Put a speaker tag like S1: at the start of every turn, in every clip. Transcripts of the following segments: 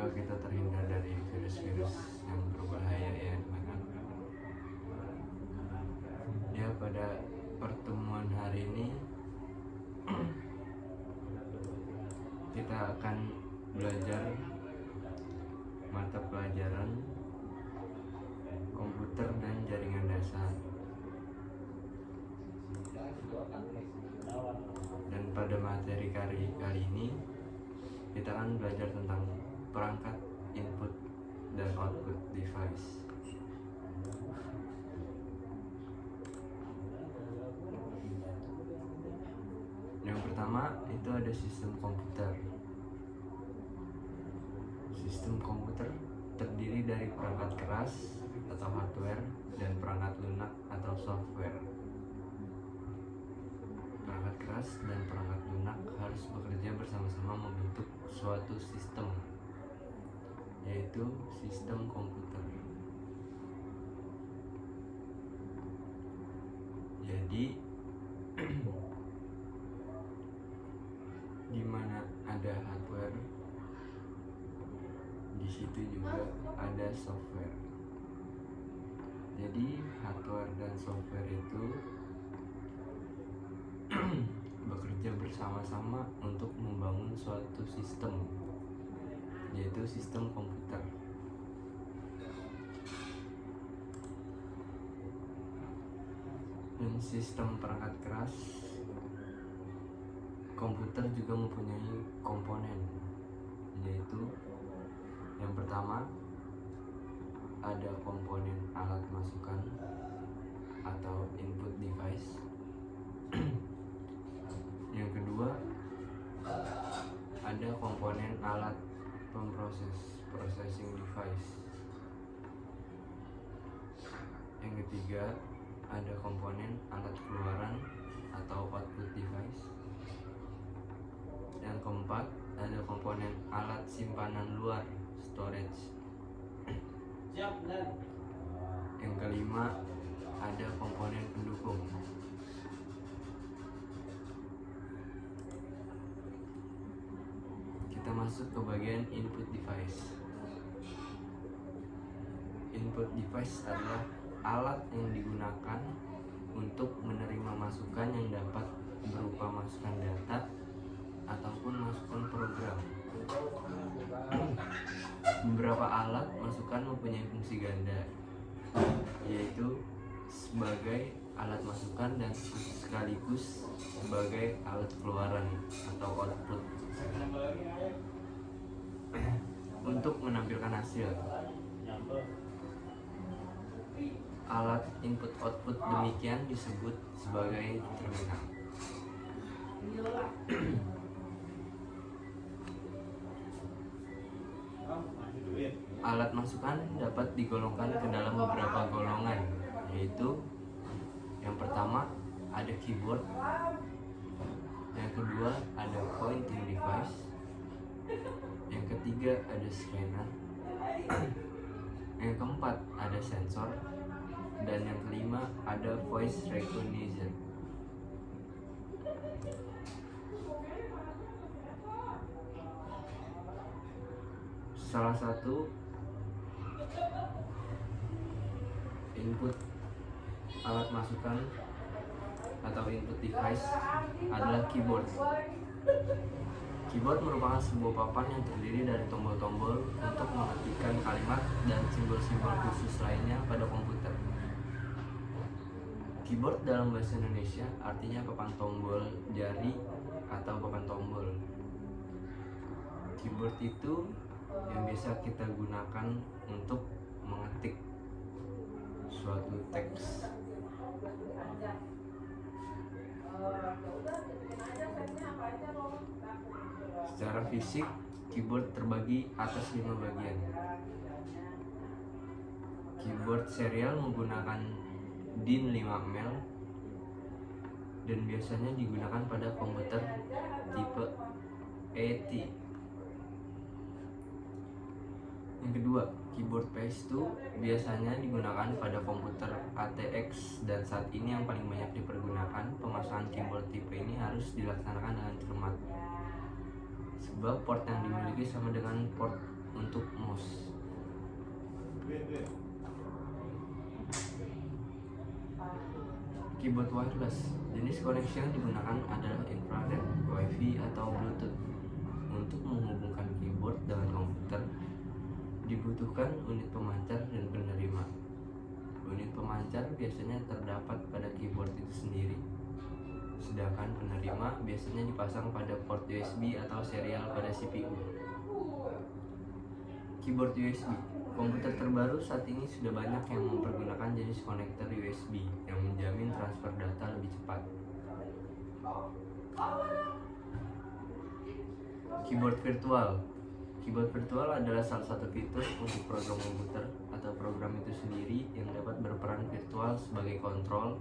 S1: semoga kita terhindar dari virus-virus yang berbahaya ya teman-teman. Ya, pada pertemuan hari ini kita akan belajar mata pelajaran komputer dan jaringan dasar. Dan pada materi kali ini kita akan belajar tentang perangkat input dan output device. Yang pertama itu ada sistem komputer. Sistem komputer terdiri dari perangkat keras atau hardware dan perangkat lunak atau software. Perangkat keras dan perangkat lunak harus bekerja bersama-sama membentuk suatu sistem, yaitu sistem komputer. Jadi di mana ada hardware, di situ juga ada software. Jadi hardware dan software itu bekerja bersama-sama untuk membangun suatu sistem, yaitu sistem komputer. Dan sistem perangkat keras komputer juga mempunyai komponen, yaitu yang pertama ada komponen alat masukan atau input device. Yang kedua ada komponen alat pemproses, processing device. Yang ketiga ada komponen alat keluaran atau output device. Yang keempat ada komponen alat simpanan luar, storage. Yang kelima ada komponen pendukung. Kita masuk ke bagian input device. Input device adalah alat yang digunakan untuk menerima masukan yang dapat berupa masukan data ataupun masukan program. Beberapa alat masukan mempunyai fungsi ganda, yaitu sebagai alat masukan dan sekaligus sebagai alat keluaran atau output untuk menampilkan hasil. Alat input output demikian disebut sebagai terminal. Alat masukan dapat digolongkan ke dalam beberapa golongan, yaitu yang pertama ada keyboard, yang kedua ada pointing device, yang ketiga ada scanner, yang keempat ada sensor, dan yang kelima ada voice recognition. Salah satu input alat masukan atau input device adalah keyboard. Keyboard merupakan sebuah papan yang terdiri dari tombol-tombol untuk mengetikkan kalimat dan simbol-simbol khusus lainnya pada komputer. Keyboard dalam bahasa Indonesia artinya papan tombol jari atau papan tombol. Keyboard itu yang biasa kita gunakan untuk mengetik suatu teks. Secara fisik, keyboard terbagi atas 5 bagian. Keyboard serial menggunakan DIN 5mm dan biasanya digunakan pada komputer tipe ET. Yang kedua, keyboard PS2 biasanya digunakan pada komputer ATX, dan saat ini yang paling banyak dipergunakan. Pemasangan keyboard tipe ini harus dilaksanakan dengan cermat, sebab port yang dimiliki sama dengan port untuk mouse. Keyboard wireless. Jenis koneksi yang digunakan adalah infrared, Wi-Fi, atau Bluetooth. Untuk menghubungkan keyboard dengan komputer, dibutuhkan unit pemancar dan penerima. Unit pemancar biasanya terdapat pada keyboard itu sendiri, sedangkan penerima biasanya dipasang pada port USB atau serial pada CPU. Keyboard USB. Komputer terbaru saat ini sudah banyak yang mempergunakan jenis konektor USB yang menjamin transfer data lebih cepat. Keyboard virtual. Keyboard virtual adalah salah satu fitur untuk program komputer atau program itu sendiri yang dapat berperan virtual sebagai kontrol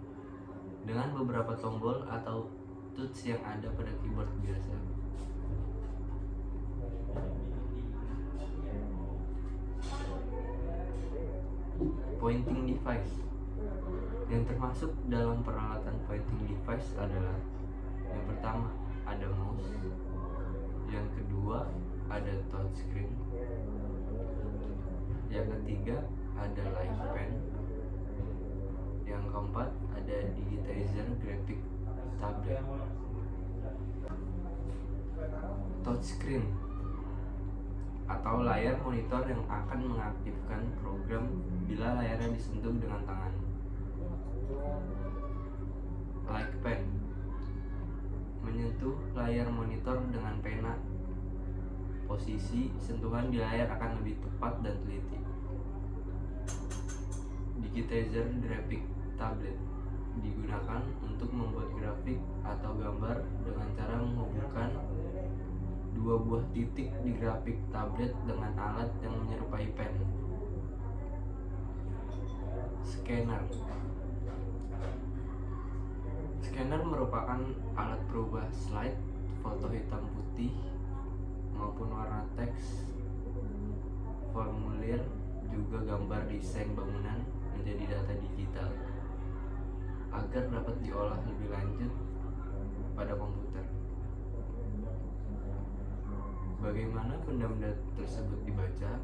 S1: dengan beberapa tombol atau touch yang ada pada keyboard biasa. Pointing device. Yang termasuk dalam peralatan pointing device adalah: yang pertama ada mouse, yang kedua ada touchscreen, yang ketiga ada light pen, yang keempat ada digitizer graphic tablet. Touchscreen atau layar monitor yang akan mengaktifkan program bila layarnya disentuh dengan tangan. Light pen, menyentuh layar monitor dengan pena. Posisi sentuhan di layar akan lebih tepat dan teliti. Digitizer graphic tablet digunakan untuk membuat grafik atau gambar dengan cara menghubungkan dua buah titik di grafik tablet dengan alat yang menyerupai pen. Scanner. Scanner merupakan alat perubah slide, foto hitam putih maupun warna teks, formulir, juga gambar desain bangunan menjadi data digital agar dapat diolah lebih lanjut pada komputer. Bagaimana benda-benda tersebut dibaca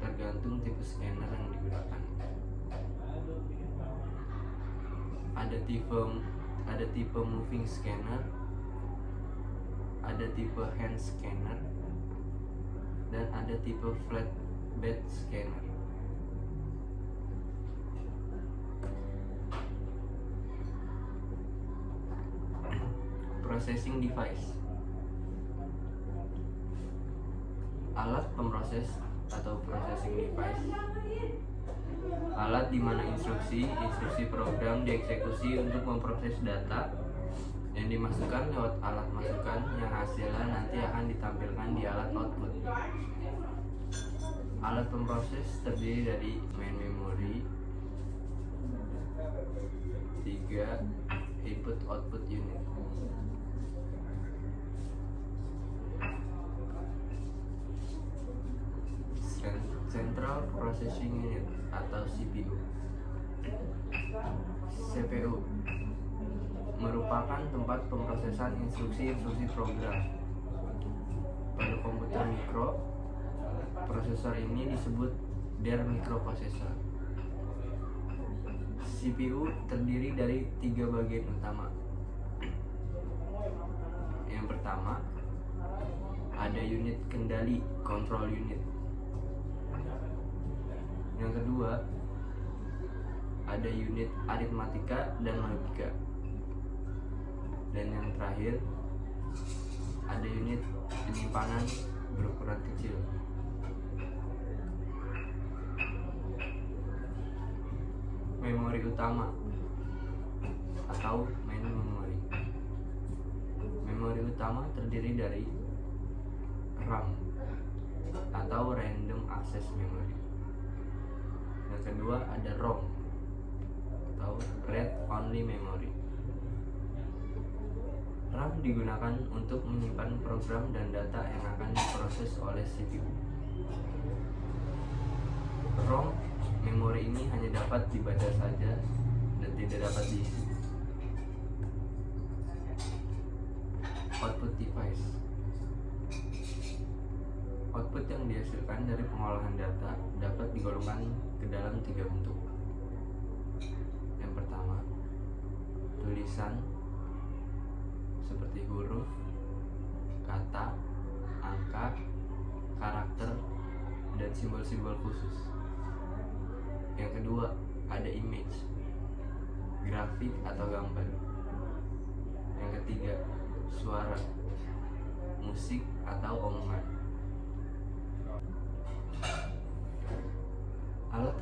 S1: tergantung tipe scanner yang digunakan. Ada tipe moving scanner, ada tipe hand scanner, dan ada tipe flatbed scanner. Processing device. Alat pemroses atau processing device, alat di mana instruksi program dieksekusi untuk memproses data yang dimasukkan lewat alat masukan yang hasilnya nanti akan ditampilkan di alat output. Alat pemroses terdiri dari main memory, 3 input output unit. Central Processing Unit atau CPU. CPU merupakan tempat pemrosesan instruksi program. Pada komputer mikro, prosesor ini disebut Der microprocessor. CPU terdiri dari 3 bagian utama. Yang pertama, ada unit kendali, control unit. Yang kedua, ada unit aritmatika dan logika. Dan yang terakhir, ada unit penyimpanan berukuran kecil. Memori utama atau main memory. Memori utama terdiri dari RAM atau random access memory. Yang kedua ada ROM atau read only memory. RAM digunakan untuk menyimpan program dan data yang akan diproses oleh CPU. ROM memori ini hanya dapat dibaca saja dan tidak dapat diisi. Output device. Output Output yang dihasilkan dari pengolahan data dapat digolongkan ke dalam 3 bentuk. Yang pertama, tulisan seperti huruf, kata, angka, karakter, dan simbol-simbol khusus. Yang kedua, ada image, grafik atau gambar. Yang ketiga, suara, musik atau omongan. Alat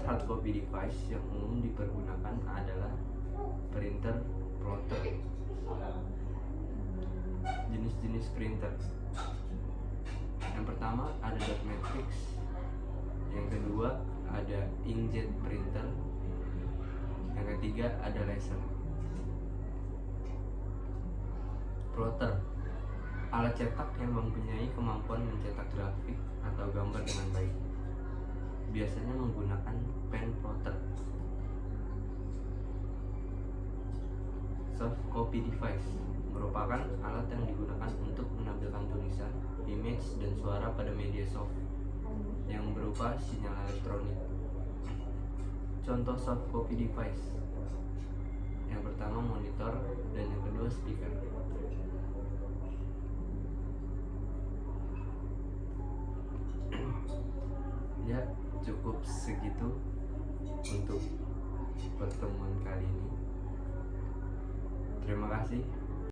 S1: hard copy device yang umum dipergunakan adalah printer, plotter. Jenis-jenis printer. Yang pertama ada dot matrix. Yang kedua ada inkjet printer. Yang ketiga ada laser. Plotter, alat cetak yang mempunyai kemampuan mencetak grafik atau gambar dengan baik. Biasanya menggunakan pen plotter. Soft copy device merupakan alat yang digunakan untuk menampilkan tulisan, image, dan suara pada media soft yang berupa sinyal elektronik. Contoh soft copy device: yang pertama monitor dan yang kedua speaker. Ya, cukup segitu untuk pertemuan kali ini. Terima kasih.